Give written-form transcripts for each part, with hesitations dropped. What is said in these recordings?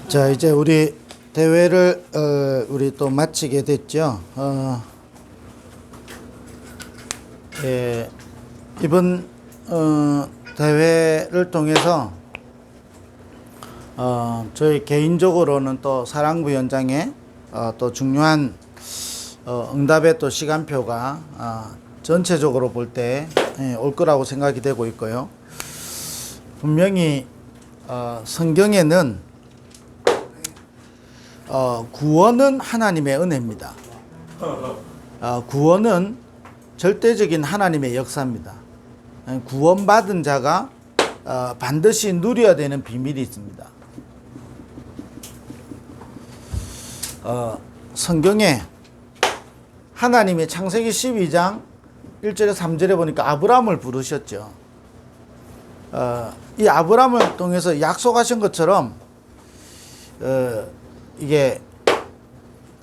자, 이제 우리 대회를 우리 또 마치게 됐죠. 예, 이번 대회를 통해서 저희 개인적으로는 또 사랑부 현장에 또 중요한 응답의 또 시간표가 전체적으로 볼 때 올 거라고 생각이 되고 있고요. 분명히 성경에는 구원은 하나님의 은혜입니다. 구원은 절대적인 하나님의 역사입니다. 구원받은 자가 반드시 누려야 되는 비밀이 있습니다. 성경에 하나님이 창세기 12장 1절에 3절에 보니까 아브라함을 부르셨죠. 이 아브라함을 통해서 약속하신 것처럼 이게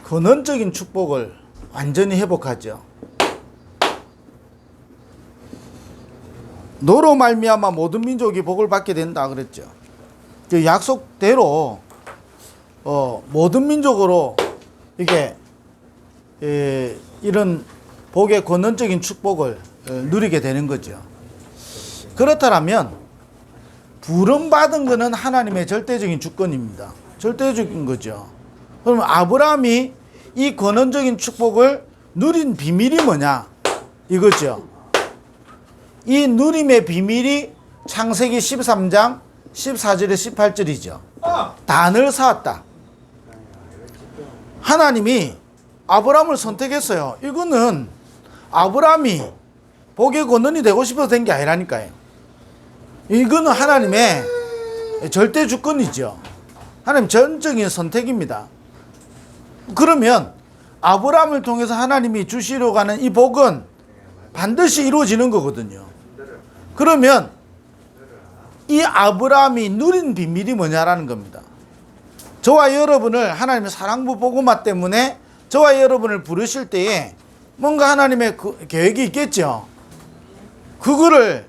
근원적인 축복을 완전히 회복하죠. 너로 말미암아 모든 민족이 복을 받게 된다 그랬죠. 그 약속대로 모든 민족으로 이게 이런 복의 근원적인 축복을 누리게 되는 거죠. 그렇다면 부름받은 것은 하나님의 절대적인 주권입니다. 절대적인 거죠. 그러면 아브라함이 이 근원적인 축복을 누린 비밀이 뭐냐? 이거죠. 이 누림의 비밀이 창세기 13장 14절에 18절이죠. 단을 쌓았다. 하나님이 아브라함을 선택했어요. 이거는 아브라함이 복의 근원이 되고 싶어서 된 게 아니라니까요. 이거는 하나님의 절대 주권이죠. 하나님 전적인 선택입니다. 그러면 아브라함을 통해서 하나님이 주시려고 하는 이 복은 반드시 이루어지는 거거든요. 그러면 이 아브라함이 누린 비밀이 뭐냐라는 겁니다. 저와 여러분을 하나님의 사랑부 복음화 때문에 저와 여러분을 부르실 때에 뭔가 하나님의 계획이 있겠죠. 그거를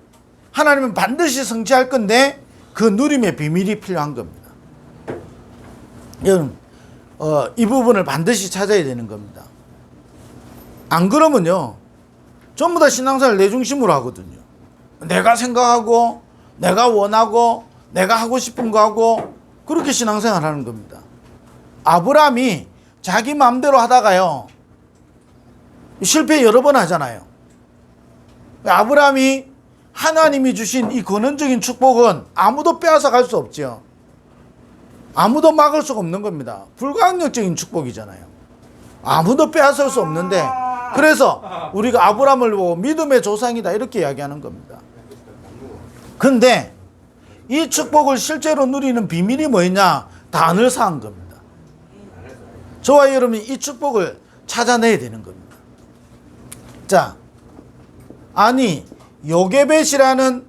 하나님은 반드시 성취할 건데 그 누림의 비밀이 필요한 겁니다. 여러분, 이 부분을 반드시 찾아야 되는 겁니다. 안 그러면요, 전부 다 신앙생활 내 중심으로 하거든요. 내가 생각하고, 내가 원하고, 내가 하고 싶은 거 하고, 그렇게 신앙생활 하는 겁니다. 아브라함이 자기 마음대로 하다가요, 실패 여러 번 하잖아요. 아브라함이 하나님이 주신 이 근원적인 축복은 아무도 빼앗아 갈 수 없죠. 아무도 막을 수가 없는 겁니다. 불가항력적인 축복이잖아요. 아무도 빼앗을 수 없는데, 그래서 우리가 아브라함을 보고 믿음의 조상이다 이렇게 이야기하는 겁니다. 근데 이 축복을 실제로 누리는 비밀이 뭐냐? 단을 쌓은 겁니다. 저와 여러분이 이 축복을 찾아내야 되는 겁니다. 자, 아니 요게벳이라는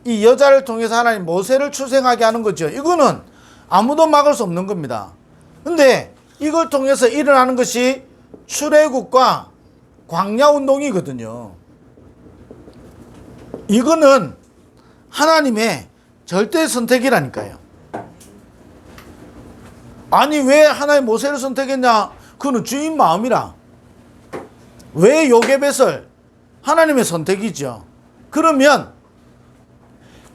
이 여자를 통해서 하나님 모세를 출생하게 하는 거죠. 이거는 아무도 막을 수 없는 겁니다. 근데 이걸 통해서 일어나는 것이 출애굽과 광야 운동이거든요. 이거는 하나님의 절대 선택이라니까요. 아니 왜 하나님 모세를 선택했냐? 그는 주인 마음이라. 왜 요게벳을? 하나님의 선택이죠. 그러면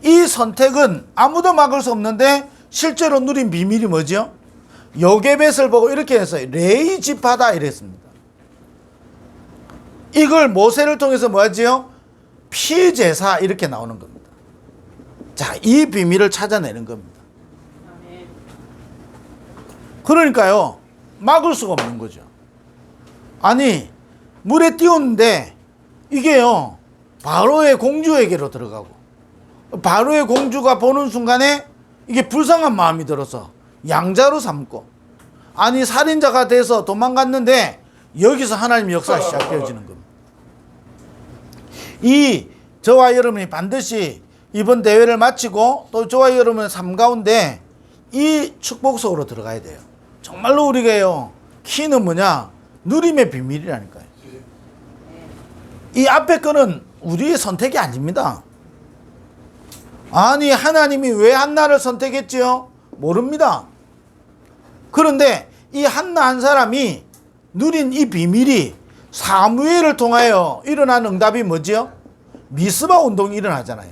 이 선택은 아무도 막을 수 없는데 실제로 누린 비밀이 뭐죠? 요게벳을 보고 이렇게 해서 레위 지파다 이랬습니다. 이걸 모세를 통해서 뭐하지요? 피제사 이렇게 나오는 겁니다. 자, 이 비밀을 찾아내는 겁니다. 그러니까요, 막을 수가 없는 거죠. 아니 물에 띄웠는데 이게요 바로의 공주에게로 들어가고, 바로의 공주가 보는 순간에 이게 불쌍한 마음이 들어서 양자로 삼고, 아니 살인자가 돼서 도망갔는데 여기서 하나님의 역사가 시작되어지는 겁니다. 이 저와 여러분이 반드시 이번 대회를 마치고 또 저와 여러분의 삶 가운데 이 축복 속으로 들어가야 돼요. 정말로 우리가요, 키는 뭐냐? 누림의 비밀이라니까요. 이 앞에 거는 우리의 선택이 아닙니다. 아니 하나님이 왜 한나를 선택했지요? 모릅니다. 그런데 이 한나 한 사람이 누린 이 비밀이 사무엘을 통하여 일어난 응답이 뭐지요? 미스바 운동이 일어나잖아요.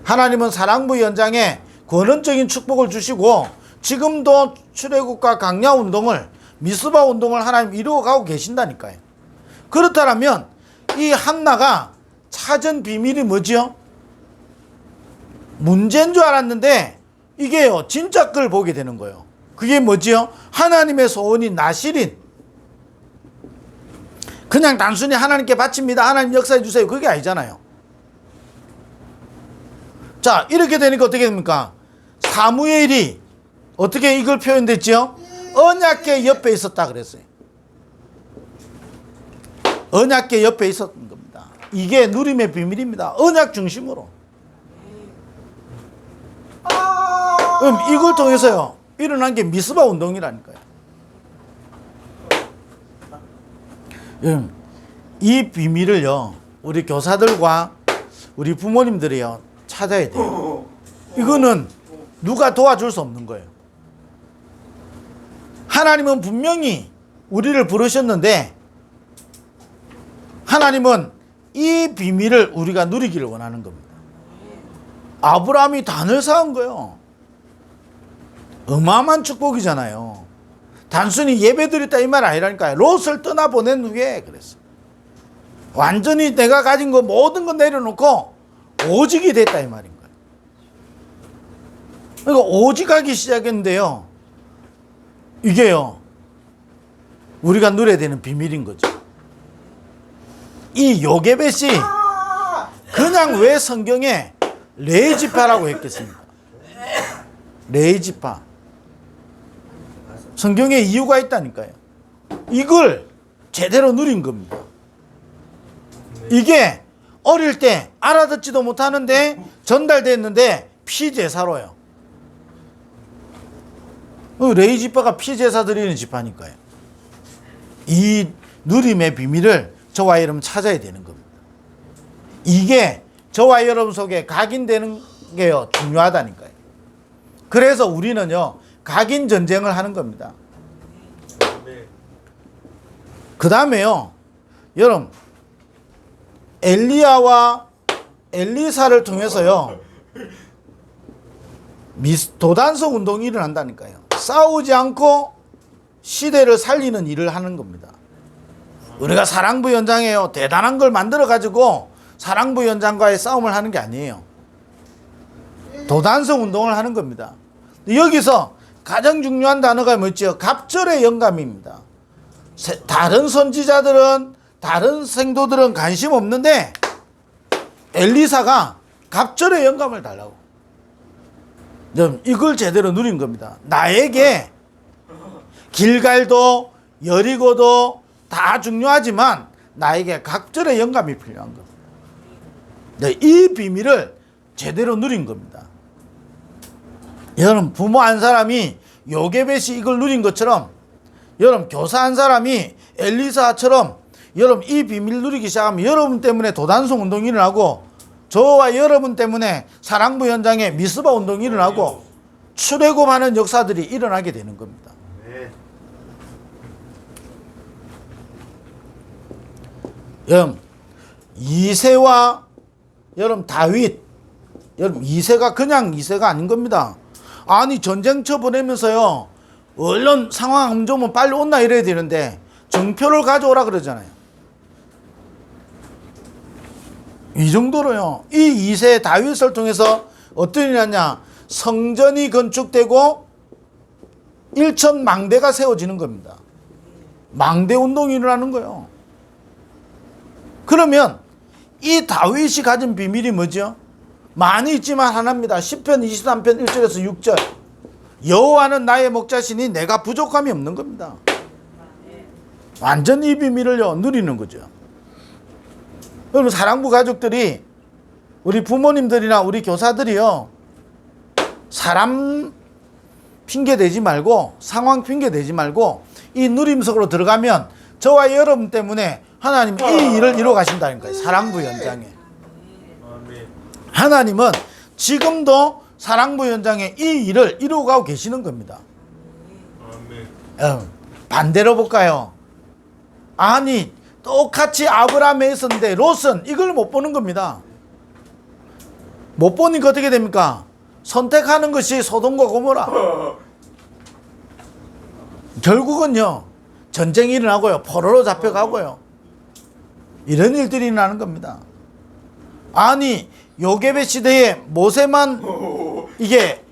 하나님은 사랑부 연장에 권원적인 축복을 주시고 지금도 출애굽과 강야 운동을 미스바 운동을 하나님 이루어가고 계신다니까요. 그렇다면 이 한나가 찾은 비밀이 뭐지요? 문제인 줄 알았는데 이게요 진짜 걸 보게 되는 거예요. 그게 뭐지요? 하나님의 소원인 나실인. 그냥 단순히 하나님께 바칩니다. 하나님 역사해 주세요. 그게 아니잖아요. 자, 이렇게 되니까 어떻게 됩니까? 사무엘이 어떻게 이걸 표현됐지요? 언약궤 옆에 있었다 그랬어요. 언약궤 옆에 있었던 겁니다. 이게 누림의 비밀입니다. 언약 중심으로. 그럼 이걸 통해서요 일어난 게 미스바 운동이라니까요. 이 비밀을요 우리 교사들과 우리 부모님들이요 찾아야 돼요. 이거는 누가 도와줄 수 없는 거예요. 하나님은 분명히 우리를 부르셨는데 하나님은 이 비밀을 우리가 누리기를 원하는 겁니다. 아브라함이 단을 쌓은 거예요. 어마어마한 축복이잖아요. 단순히 예배드렸다 이 말 아니라니까요. 롯을 떠나보낸 후에 그랬어. 완전히 내가 가진 거 모든 거 내려놓고 오직이 됐다 이 말인 거예요. 그러니까 오직하기 시작했는데요. 이게요 우리가 누려야 되는 비밀인 거죠. 이 요게벳이 그냥 왜 성경에 레이지파라고 했겠습니까? 레이지파. 성경에 이유가 있다니까요. 이걸 제대로 누린 겁니다. 이게 어릴 때 알아듣지도 못하는데 전달됐는데 피제사로요. 레이지파가 피제사 드리는 지파니까요. 이 누림의 비밀을 저와 여러분 찾아야 되는 겁니다. 이게 저와 여러분 속에 각인되는 게요 중요하다니까요. 그래서 우리는요 각인 전쟁을 하는 겁니다. 그 다음에요 여러분 엘리야와 엘리사를 통해서요 도단성 운동이 일어난다니까요. 싸우지 않고 시대를 살리는 일을 하는 겁니다. 우리가 사랑부 연장에요 대단한 걸 만들어 가지고 사랑부 연장과의 싸움을 하는 게 아니에요. 도단성 운동을 하는 겁니다. 여기서 가장 중요한 단어가 뭐죠? 갑절의 영감입니다. 다른 선지자들은 다른 생도들은 관심 없는데 엘리사가 갑절의 영감을 달라고. 이걸 제대로 누린 겁니다. 나에게 길갈도 여리고도 다 중요하지만 나에게 갑절의 영감이 필요한 겁니다. 이 비밀을 제대로 누린 겁니다. 여러분 부모 한 사람이 요게벳이 이걸 누린 것처럼 여러분 교사 한 사람이 엘리사처럼 여러분 이 비밀 누리기 시작하면 여러분 때문에 도단성 운동이 일어나고 저와 여러분 때문에 사랑부 현장에 미스바 운동이 일어나고 출애굽하는 역사들이 일어나게 되는 겁니다. 여러분 이새와 여러분 다윗 여러분 이새가 그냥 이새가 아닌 겁니다. 아니 전쟁터 보내면서요 얼른 상황 안 좋으면 빨리 온나 이래야 되는데 정표를 가져오라 그러잖아요. 이 정도로요 이 이새 다윗을 통해서 어떤 일이 났냐 성전이 건축되고 일천 망대가 세워지는 겁니다. 망대 운동이 일어나는 거예요. 그러면 이 다윗이 가진 비밀이 뭐죠? 많이 있지만 하나입니다. 시편 23편 1절에서 6절 여호와는 나의 목자시니 내가 부족함이 없는 겁니다. 완전 이 비밀을요 누리는 거죠. 여러분 사랑부 가족들이 우리 부모님들이나 우리 교사들이요 사람 핑계 대지 말고 상황 핑계 대지 말고 이 누림 속으로 들어가면 저와 여러분 때문에 하나님 이 일을 이루어 가신다는 거예요. 사랑부 현장에 하나님은 지금도 사랑부 현장에 이 일을 이루어가고 계시는 겁니다. 반대로 볼까요? 아니 똑같이 아브라함에 있었는데 롯은 이걸 못 보는 겁니다. 못 보니까 어떻게 됩니까? 선택하는 것이 소돔과 고모라. 결국은요 전쟁이 일어나고요, 포로로 잡혀가고요, 이런 일들이 일어나는 겁니다. 아니 요게벳 시대에 모세만 이게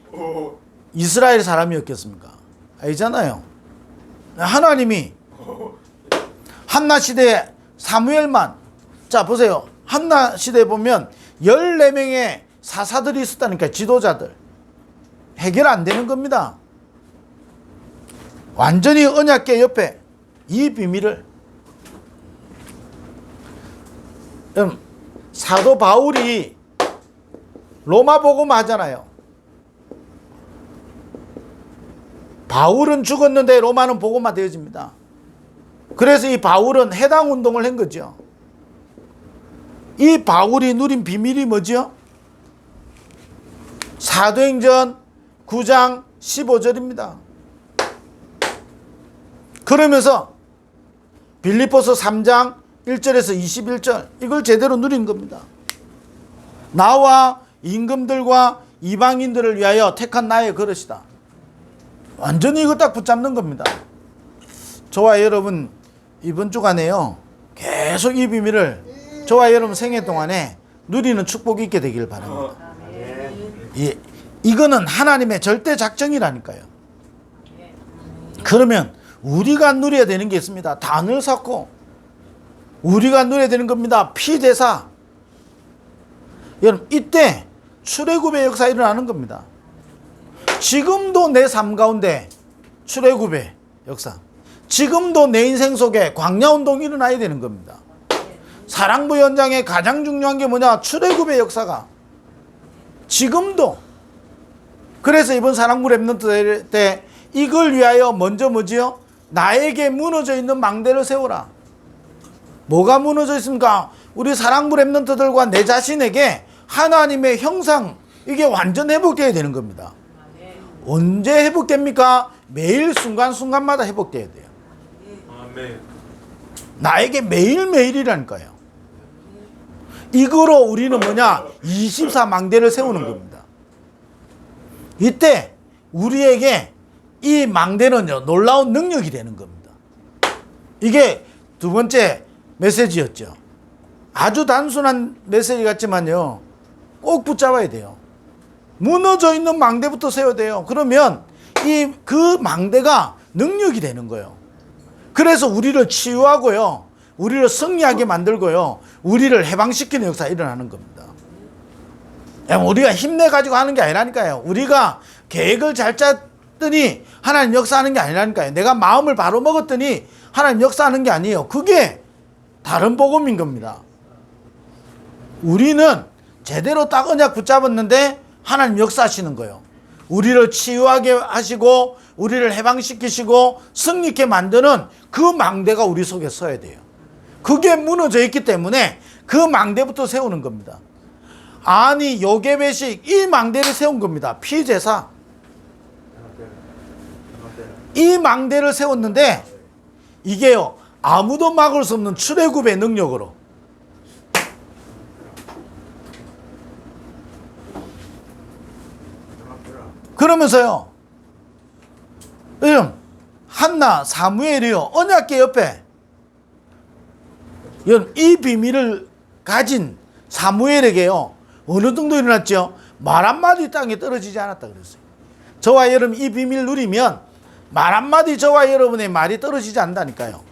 이스라엘 사람이었겠습니까? 아니잖아요. 하나님이 한나 시대에 사무엘만, 자 보세요, 한나 시대에 보면 14명의 사사들이 있었다니까, 지도자들. 해결 안 되는 겁니다. 완전히 언약궤 옆에 이 비밀을, 사도 바울이 로마 복음 하잖아요. 바울은 죽었는데 로마는 복음화 되어집니다. 그래서 이 바울은 해당 운동을 한 거죠. 이 바울이 누린 비밀이 뭐죠? 사도행전 9장 15절입니다. 그러면서 빌립보서 3장 1절에서 21절, 이걸 제대로 누린 겁니다. 나와 임금들과 이방인들을 위하여 택한 나의 그릇이다. 완전히 이거 딱 붙잡는 겁니다. 저와 여러분 이번 주간에요 계속 이 비밀을 저와 여러분 생애 동안에 누리는 축복이 있게 되길 바랍니다. 이거는 하나님의 절대 작정이라니까요. 그러면 우리가 누려야 되는 게 있습니다. 단을 쌓고 우리가 누려야 되는 겁니다. 피제사. 여러분 이때 출애굽의 역사 일어나는 겁니다. 지금도 내 삶 가운데 출애굽의 역사, 지금도 내 인생 속에 광야운동이 일어나야 되는 겁니다. 사랑부 현장에 가장 중요한 게 뭐냐? 출애굽의 역사가 지금도. 그래서 이번 사랑부 랩런트 때 이걸 위하여 먼저 뭐지요? 나에게 무너져 있는 망대를 세워라. 뭐가 무너져 있습니까? 우리 사랑부 랩런트들과 내 자신에게 하나님의 형상, 이게 완전 회복되어야 되는 겁니다. 언제 회복됩니까? 매일 순간순간마다 회복돼야 돼요. 나에게 매일매일이라니까요. 이거로 우리는 뭐냐? 24망대를 세우는 겁니다. 이때 우리에게 이 망대는요 놀라운 능력이 되는 겁니다. 이게 두 번째 메시지였죠. 아주 단순한 메시지 같지만요 꼭 붙잡아야 돼요. 무너져 있는 망대부터 세워야 돼요. 그러면 그 망대가 능력이 되는 거예요. 그래서 우리를 치유하고요, 우리를 승리하게 만들고요, 우리를 해방시키는 역사가 일어나는 겁니다. 우리가 힘내가지고 하는 게 아니라니까요. 우리가 계획을 잘 짰더니 하나님 역사하는 게 아니라니까요. 내가 마음을 바로 먹었더니 하나님 역사하는 게 아니에요. 그게 다른 복음인 겁니다. 우리는 제대로 딱 언약 붙잡았는데 하나님 역사하시는 거예요. 우리를 치유하게 하시고 우리를 해방시키시고 승리케 만드는 그 망대가 우리 속에 서야 돼요. 그게 무너져 있기 때문에 그 망대부터 세우는 겁니다. 아니 요게벳이 이 망대를 세운 겁니다. 피제사. 이 망대를 세웠는데 이게요 아무도 막을 수 없는 출애굽의 능력으로, 그러면서요 한나 사무엘이요 언약궤 옆에 이 비밀을 가진 사무엘에게요 어느 정도 일어났죠? 말 한마디 땅에 떨어지지 않았다 그랬어요. 저와 여러분 이 비밀 누리면 말 한마디 저와 여러분의 말이 떨어지지 않는다니까요.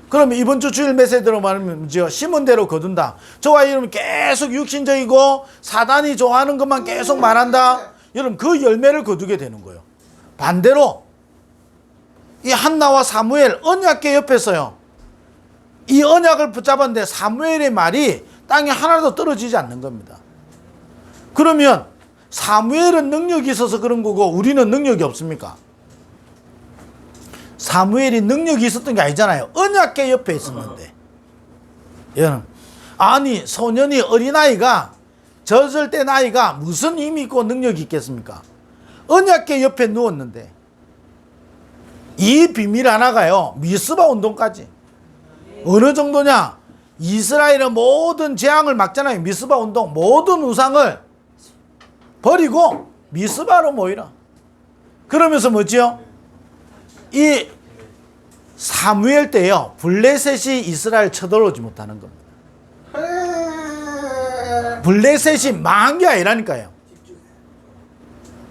그러면 이번 주 주일 메시지로 말하면 뭐죠? 심은 대로 거둔다. 저와 여러분 계속 육신적이고 사단이 좋아하는 것만 계속 말한다. 여러분 그 열매를 거두게 되는 거예요. 반대로 이 한나와 사무엘 언약궤 옆에서요 이 언약을 붙잡았는데 사무엘의 말이 땅에 하나도 떨어지지 않는 겁니다. 그러면 사무엘은 능력이 있어서 그런 거고 우리는 능력이 없습니까? 사무엘이 능력이 있었던 게 아니잖아요. 언약궤 옆에 있었는데. 여러분 아니 소년이 어린아이가 젖을 때 나이가 무슨 힘이 있고 능력이 있겠습니까? 언약궤 옆에 누웠는데 이 비밀 하나가요, 미스바 운동까지. 어느 정도냐? 이스라엘은 모든 재앙을 막잖아요. 미스바 운동. 모든 우상을 버리고 미스바로 모이라. 그러면서 뭐지요? 이 사무엘 때요, 블레셋이 이스라엘 쳐들어오지 못하는 겁니다. 블레셋이 망한 게 아니라니까요.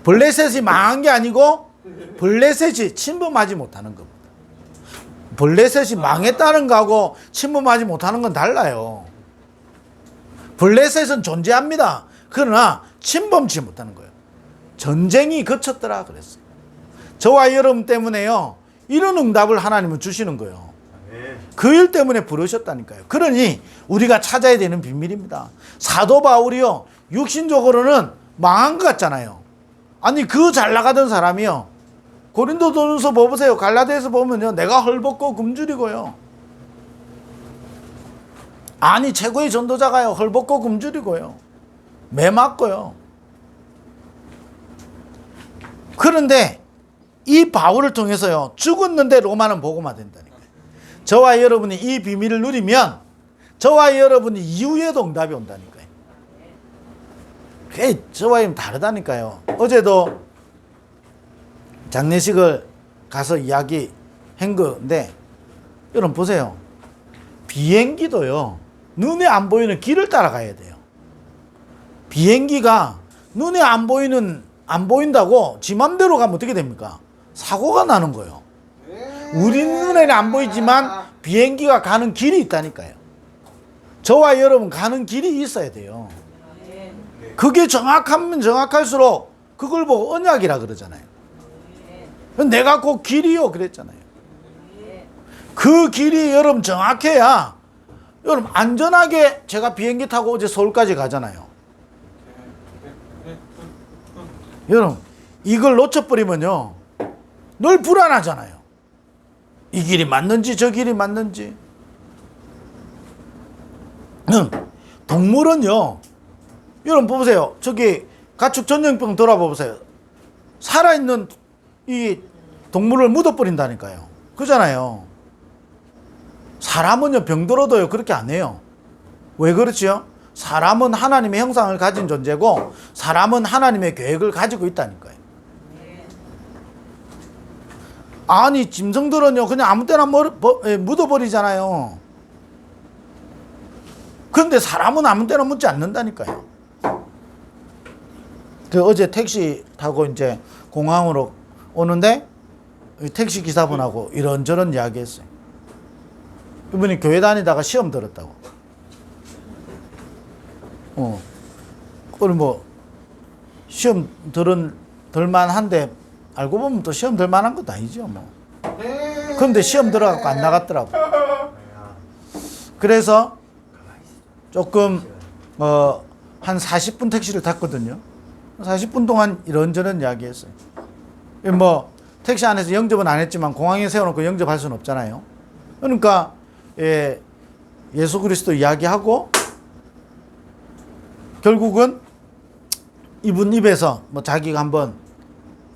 블레셋이 망한 게 아니고 블레셋이 침범하지 못하는 겁니다. 블레셋이 망했다는 거하고 침범하지 못하는 건 달라요. 블레셋은 존재합니다. 그러나 침범치 못하는 거예요. 전쟁이 그쳤더라 그랬어요. 저와 여러분 때문에요, 이런 응답을 하나님은 주시는 거예요. 그 일 때문에 부르셨다니까요. 그러니 우리가 찾아야 되는 비밀입니다. 사도 바울이요, 육신적으로는 망한 것 같잖아요. 아니, 그 잘 나가던 사람이요, 고린도전서 보세요. 갈라디아서 보면요, 내가 헐벗고 굶주리고요. 아니, 최고의 전도자가요, 헐벗고 굶주리고요, 매 맞고요. 그런데 이 바울을 통해서요, 죽었는데 로마는 복음화 된다니까요. 저와 여러분이 이 비밀을 누리면 저와 여러분이 이후에도 응답이 온다니까요. 그게 저와 여러분 다르다니까요. 어제도 장례식을 가서 이야기한 건데, 여러분 보세요. 비행기도요, 눈에 안 보이는 길을 따라가야 돼요. 비행기가 눈에 안 보인다고 지 맘대로 가면 어떻게 됩니까? 사고가 나는 거예요. 우리 눈에는 안 보이지만 비행기가 가는 길이 있다니까요. 저와 여러분 가는 길이 있어야 돼요. 그게 정확하면 정확할수록 그걸 보고 언약이라 그러잖아요. 내가 그 길이요 그랬잖아요. 그 길이 여러분 정확해야 여러분 안전하게, 제가 비행기 타고 어제 서울까지 가잖아요. 여러분 이걸 놓쳐버리면요, 늘 불안하잖아요. 이 길이 맞는지 저 길이 맞는지. 동물은요, 여러분 보세요. 저기 가축 전염병 돌아보세요. 살아있는 이 동물을 묻어버린다니까요. 그잖아요. 사람은요, 병들어도요 그렇게 안 해요. 왜 그렇지요? 사람은 하나님의 형상을 가진 존재고 사람은 하나님의 계획을 가지고 있다니까요. 아니, 짐승들은요 그냥 아무 때나 묻어버리잖아요. 그런데 사람은 아무 때나 묻지 않는다니까요. 어제 택시 타고 이제 공항으로 오는데 택시 기사분하고 이런저런 이야기 했어요. 이분이 교회 다니다가 시험 들었다고. 그걸 뭐 시험 들만한데 알고 보면 또 시험 들만한 것도 아니죠 뭐. 그런데 시험 들어갖고 안 나갔더라고. 그래서 조금 한 40분 택시를 탔거든요. 40분 동안 이런저런 이야기 했어요. 뭐 택시 안에서 영접은 안 했지만 공항에 세워놓고 영접할 수는 없잖아요. 그러니까 예수 그리스도 이야기하고 결국은 이분 입에서 뭐 자기가 한번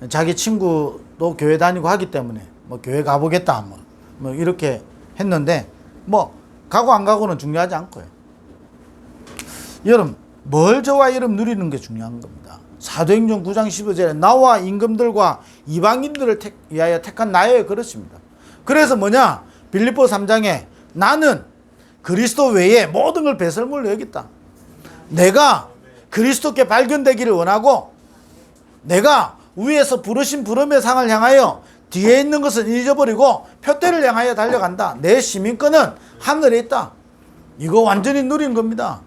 자기 친구도 교회 다니고 하기 때문에 뭐 교회 가보겠다 뭐 이렇게 했는데, 뭐 가고 안 가고는 중요하지 않고요. 여러분 뭘 저와 여러분 누리는 게 중요한 겁니다. 사도행전 9장 15절에 나와 임금들과 이방인들을 위하여 택한 나예요 그렇습니다. 그래서 뭐냐, 빌립보 3장에 나는 그리스도 외에 모든 걸 배설물로 여겼다. 내가 그리스도께 발견되기를 원하고 내가 위에서 부르신 부름의 상을 향하여 뒤에 있는 것은 잊어버리고 표대를 향하여 달려간다. 내 시민권은 하늘에 있다. 이거 완전히 누린 겁니다.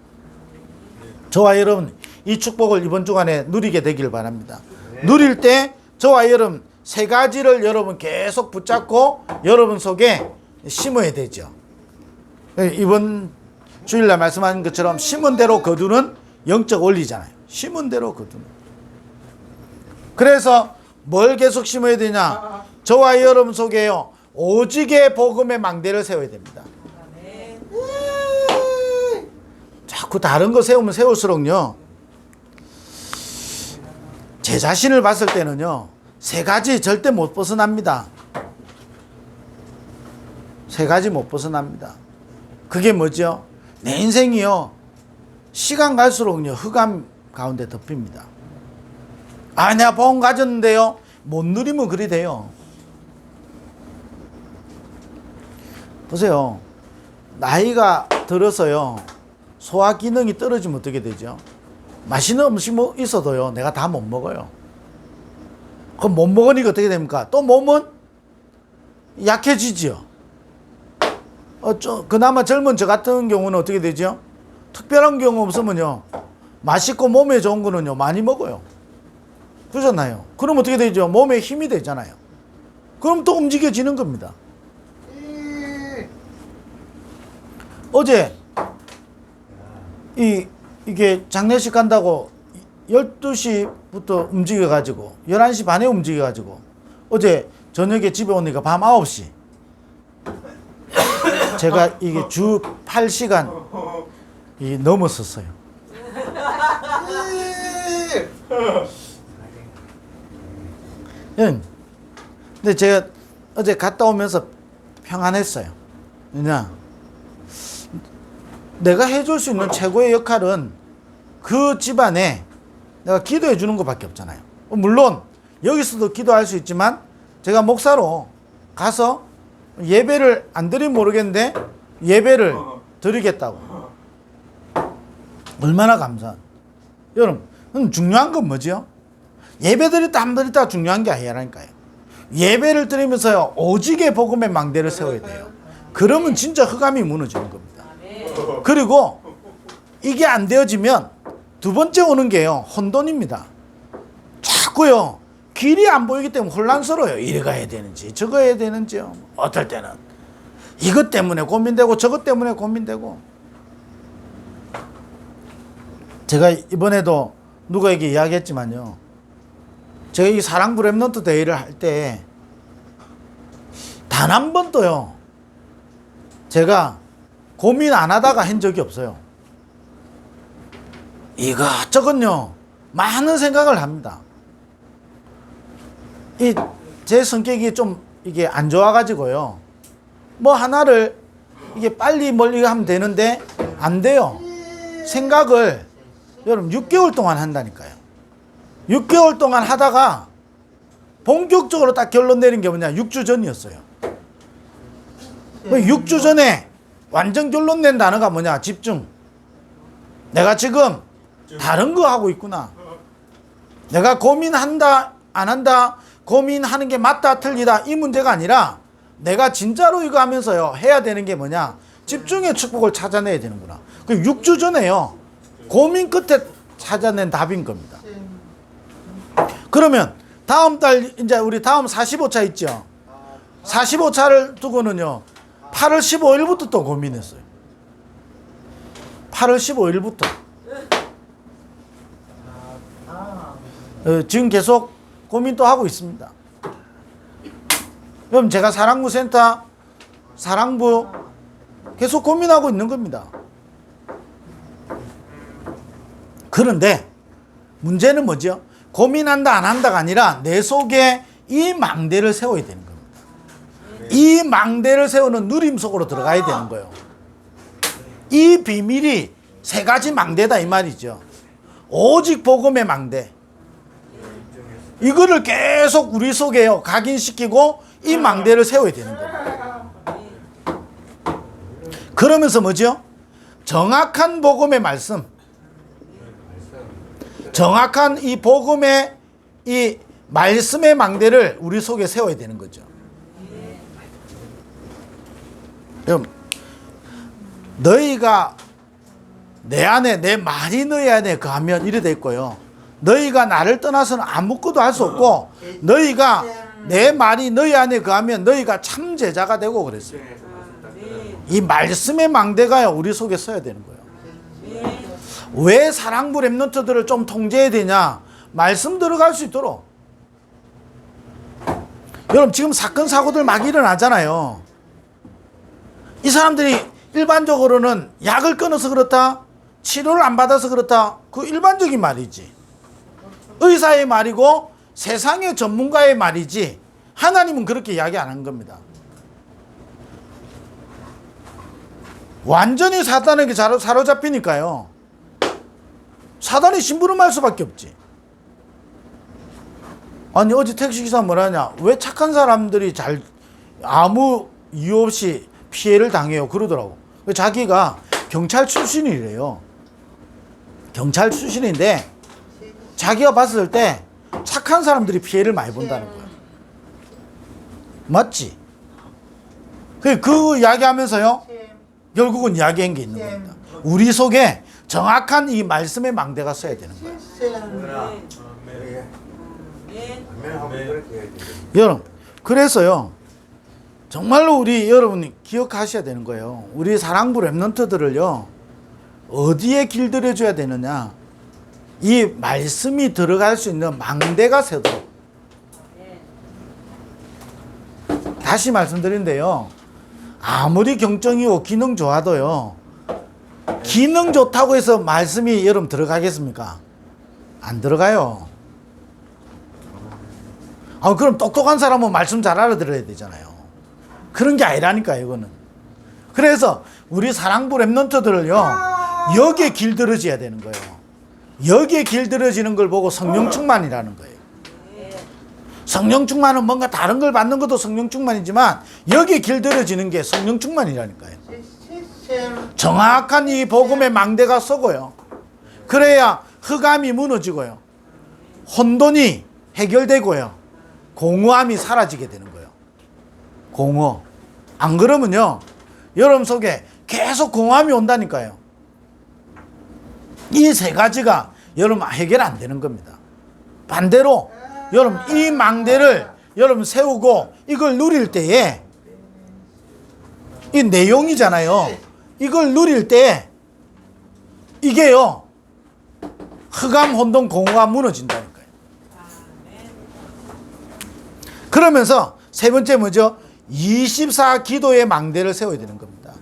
저와 여러분 이 축복을 이번 주간에 누리게 되길 바랍니다. 누릴 때 저와 여러분 세 가지를 여러분 계속 붙잡고 여러분 속에 심어야 되죠. 이번 주일날 말씀하신 것처럼 심은 대로 거두는 영적 원리잖아요. 심은 대로 거두는. 그래서 뭘 계속 심어야 되냐, 저와 여러분 속에요 오직의 복음의 망대를 세워야 됩니다. 자꾸 다른 거 세우면 세울수록요, 제 자신을 봤을 때는요 세 가지 절대 못 벗어납니다. 세 가지 못 벗어납니다. 그게 뭐죠? 내 인생이요, 시간 갈수록요 흑암 가운데 덮입니다. 아, 내가 보험 가졌는데요, 못 누리면 그리 돼요. 보세요. 나이가 들어서요, 소화 기능이 떨어지면 어떻게 되죠? 맛있는 음식 있어도요, 내가 다 못 먹어요. 그럼 못 먹으니까 어떻게 됩니까? 또 몸은 약해지죠. 그나마 젊은 저 같은 경우는 어떻게 되죠? 특별한 경우 없으면요, 맛있고 몸에 좋은 거는요 많이 먹어요. 그렇잖아요. 그럼 어떻게 되죠? 몸에 힘이 되잖아요. 그럼 또 움직여지는 겁니다. 어제 이게 장례식 간다고 12시부터 움직여가지고 11시 반에 움직여가지고 어제 저녁에 집에 오니까 밤 9시, 제가 이게 주 8시간 넘었었어요. 근데 제가 어제 갔다 오면서 평안했어요. 왜냐, 내가 해줄 수 있는 최고의 역할은 그 집안에 내가 기도해 주는 것밖에 없잖아요. 물론 여기서도 기도할 수 있지만 제가 목사로 가서 예배를 안 드리면 모르겠는데 예배를 드리겠다고. 얼마나 감사한. 여러분, 중요한 건 뭐죠? 예배 드렸다 안 드렸다 중요한 게 아니라니까요. 예배를 드리면서요, 오직의 복음의 망대를 세워야 돼요. 그러면 진짜 흑암이 무너지는 겁니다. 그리고 이게 안 되어지면 두 번째 오는 게요, 혼돈입니다. 자꾸요 길이 안 보이기 때문에 혼란스러워요. 이래 가야 되는지 저거 해야 되는지요. 어떨 때는 이것 때문에 고민되고 저것 때문에 고민되고. 제가 이번에도 누구에게 이야기했지만요, 제가 이 사랑부 랩넌트 대회를 할 때 단 한 번도요 제가 고민 안 하다가 한 적이 없어요. 이것저것요 많은 생각을 합니다. 제 성격이 좀 이게 안 좋아가지고요, 뭐 하나를 이게 빨리 멀리 하면 되는데 안 돼요. 생각을 여러분 6개월 동안 한다니까요. 6개월 동안 하다가 본격적으로 딱 결론 내린 게 뭐냐, 6주 전이었어요. 6주 전에 완전 결론 낸 단어가 뭐냐, 집중. 내가 지금 다른 거 하고 있구나. 내가 고민한다 안 한다, 고민하는 게 맞다 틀리다 이 문제가 아니라 내가 진짜로 이거 하면서요 해야 되는 게 뭐냐, 집중의 축복을 찾아내야 되는구나. 그 6주 전에요 고민 끝에 찾아낸 답인 겁니다. 그러면 다음 달 이제 우리 다음 45차 있죠. 45차를 두고는요 8월 15일부터 또 고민했어요. 8월 15일부터 지금 계속 고민 또 하고 있습니다. 그럼 제가 사랑부 센터, 사랑부 계속 고민하고 있는 겁니다. 그런데 문제는 뭐죠? 고민한다 안 한다가 아니라 내 속에 이 망대를 세워야 되는 겁니다. 이 망대를 세우는 누림 속으로 들어가야 되는 거예요. 이 비밀이 세 가지 망대다 이 말이죠. 오직 복음의 망대, 이거를 계속 우리 속에요 각인시키고 이 망대를 세워야 되는 겁니다. 그러면서 뭐죠? 정확한 복음의 말씀, 정확한 이 복음의 이 말씀의 망대를 우리 속에 세워야 되는 거죠. 그럼 너희가 내 안에, 내 말이 너희 안에 거하면 이래 될 거예요. 너희가 나를 떠나서는 아무것도 할 수 없고, 너희가 내 말이 너희 안에 거하면 너희가 참 제자가 되고 그랬어요. 이 말씀의 망대가요 우리 속에 써야 되는 거예요. 왜 사랑부 랩넌트들을 좀 통제해야 되냐? 말씀 들어갈 수 있도록. 여러분 지금 사건 사고들 막 일어나잖아요. 이 사람들이 일반적으로는 약을 끊어서 그렇다, 치료를 안 받아서 그렇다, 그 일반적인 말이지. 의사의 말이고 세상의 전문가의 말이지 하나님은 그렇게 이야기 안 한 겁니다. 완전히 사단에게 사로잡히니까요. 사단이 심부름할 수밖에 없지. 아니 어제 택시기사 뭐라냐, 왜 착한 사람들이 아무 이유 없이 피해를 당해요 그러더라고. 자기가 경찰 출신이래요. 경찰 출신인데 자기가 봤을 때 착한 사람들이 피해를 많이 본다는 거야. 맞지? 그 이야기하면서요 결국은 이야기한 게 있는 겁니다. 우리 속에 정확한 이 말씀의 망대가 써야 되는 거예요. 여러분, 그래서요 정말로 우리 여러분이 기억하셔야 되는 거예요. 우리 사랑부 렘넌트들을요 어디에 길들여 줘야 되느냐, 이 말씀이 들어갈 수 있는 망대가 세도록. 다시 말씀드린데요, 아무리 경정이고 기능 좋아도요, 기능 좋다고 해서 말씀이 여러분 들어가겠습니까? 안 들어가요. 그럼 똑똑한 사람은 말씀 잘 알아들어야 되잖아요. 그런 게 아니라니까요, 이거는. 그래서 우리 사랑부 렘넌트들을요 여기에 길들여져야 되는 거예요. 여기에 길들여지는 걸 보고 성령 충만이라는 거예요. 성령 충만은 뭔가 다른 걸 받는 것도 성령 충만이지만 여기에 길들여지는 게 성령 충만이라니까요. 정확한 이 복음의 망대가 서고요, 그래야 흑암이 무너지고요, 혼돈이 해결되고요, 공허함이 사라지게 되는 거예요. 공허. 안 그러면요 여러분 속에 계속 공허함이 온다니까요. 이 세 가지가 여러분 해결 안 되는 겁니다. 반대로 여러분 이 망대를 여러분 세우고 이걸 누릴 때에, 이 내용이잖아요, 이걸 누릴 때 이게요 흑암 혼돈 공허가 무너진다니까요. 그러면서 세 번째 뭐죠? 24 기도의 망대를 세워야 되는 겁니다.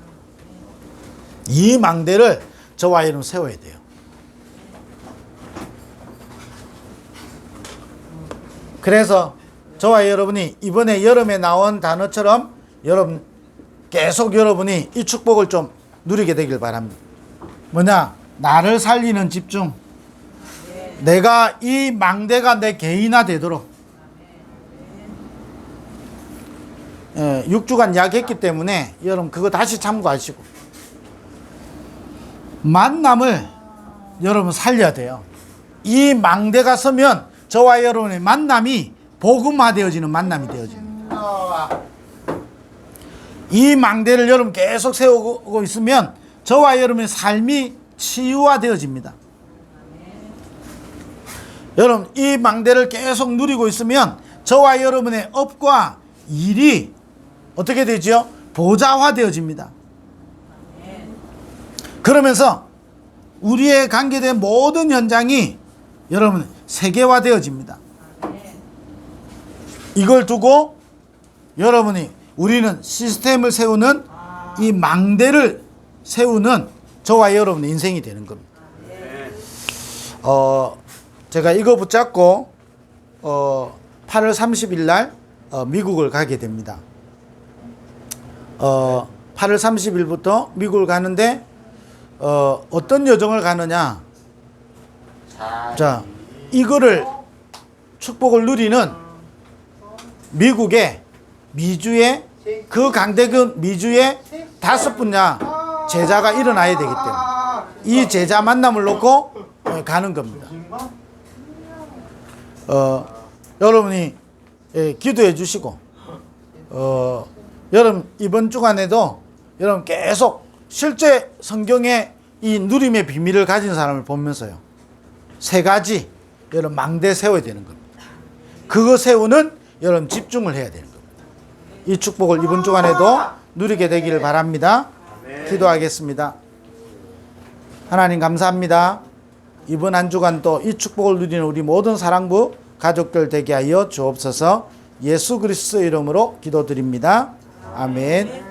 이 망대를 저와 여러분 세워야 돼요. 그래서 저와 여러분이 이번에 여름에 나온 단어처럼 여러분 계속 여러분이 이 축복을 좀 누리게 되길 바랍니다. 뭐냐? 나를 살리는 집중. 내가 이 망대가 내 개인화 되도록. 6주간 이야기했기 때문에 여러분 그거 다시 참고하시고, 만남을 여러분 살려야 돼요. 이 망대가 서면 저와 여러분의 만남이 복음화되어지는 만남이 되어집니다. 이 망대를 여러분 계속 세우고 있으면 저와 여러분의 삶이 치유화되어집니다. 여러분 이 망대를 계속 누리고 있으면 저와 여러분의 업과 일이 어떻게 되죠? 보좌화되어집니다. 그러면서 우리의 관계된 모든 현장이 여러분 세계화되어집니다. 이걸 두고 여러분이 우리는 시스템을 세우는 이 망대를 세우는 저와 여러분의 인생이 되는 겁니다. 제가 이거 붙잡고 8월 30일 날 미국을 가게 됩니다. 8월 30일부터 미국을 가는데 어떤 여정을 가느냐, 자 이거를 축복을 누리는 미국의 미주의 그 강대군 미주의 5분야 제자가 일어나야 되기 때문에 이 제자 만남을 놓고 가는 겁니다. 여러분이 기도해 주시고, 여러분 이번 주간에도 여러분 계속 실제 성경의 이 누림의 비밀을 가진 사람을 보면서요, 세 가지 여러분 망대 세워야 되는 겁니다. 그거 세우는 여러분 집중을 해야 되는 겁니다. 이 축복을 이번 주간에도 누리게 되기를 바랍니다. 기도하겠습니다. 하나님 감사합니다. 이번 한 주간 또 이 축복을 누리는 우리 모든 사랑부 가족들 되게 하여 주옵소서. 예수 그리스도 이름으로 기도드립니다. 아멘.